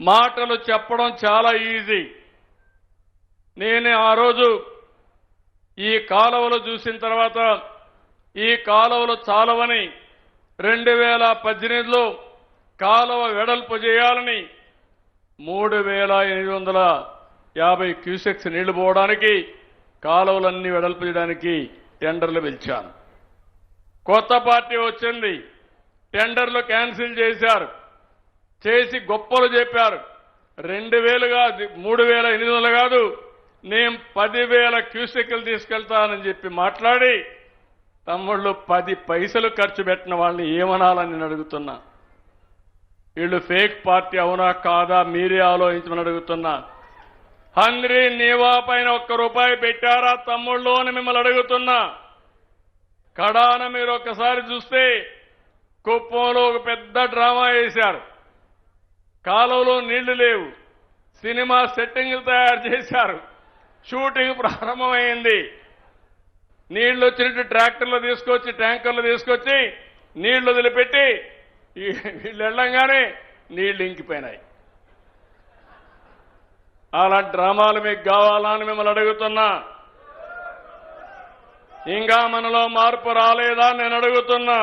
మాటలు చెప్పడం చాలా ఈజీ. నేను ఆ రోజు ఈ కాలువలు చూసిన తర్వాత ఈ కాలువలు చాలవని 2018లో కాలువ వెడల్పు చేయాలని 3850 క్యూసెక్స్ నీళ్లు పోవడానికి కాలువలన్నీ వెడల్పు చేయడానికి టెండర్లు పిలిచాను. కొత్త పార్టీ వచ్చింది, టెండర్లు క్యాన్సిల్ చేశారు. చేసి గొప్పలు చెప్పారు. 2000 కాదు, 3800 కాదు, నేను 10,000 క్యూసెక్లు తీసుకెళ్తానని చెప్పి మాట్లాడి తమ్ముళ్ళు 10 పైసలు ఖర్చు పెట్టిన వాళ్ళని ఏమనాలని నేను అడుగుతున్నా. వీళ్ళు ఫేక్ పార్టీ అవునా కాదా మీరే ఆలోచించమని అడుగుతున్నా. హంద్రీ నీవా పైన ₹1 పెట్టారా తమ్ముళ్ళు అని మిమ్మల్ని అడుగుతున్నా. కడాన మీరు ఒక్కసారి చూస్తే కుప్పంలో ఒక పెద్ద డ్రామా వేశారు. కాలువలో నీళ్లు లేవు, సినిమా సెట్టింగ్లు తయారు చేశారు. షూటింగ్ ప్రారంభమైంది. నీళ్లు వచ్చినట్టు ట్రాక్టర్లు తీసుకొచ్చి ట్యాంకర్లు తీసుకొచ్చి నీళ్లు వదిలిపెట్టి వీళ్ళు వెళ్ళంగానే నీళ్లు ఇంకిపోయినాయి. అలాంటి డ్రామాలు మీకు కావాలా అని మిమ్మల్ని అడుగుతున్నా. ఇంకా మనలో మార్పు రాలేదా నేను అడుగుతున్నా.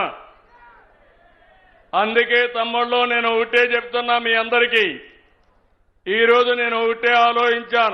అందుకే తమ్ముళ్ళు నేను ఒకటే చెప్తున్నా మీ అందరికీ. ఈరోజు నేను ఒకటే ఆలోచించాను.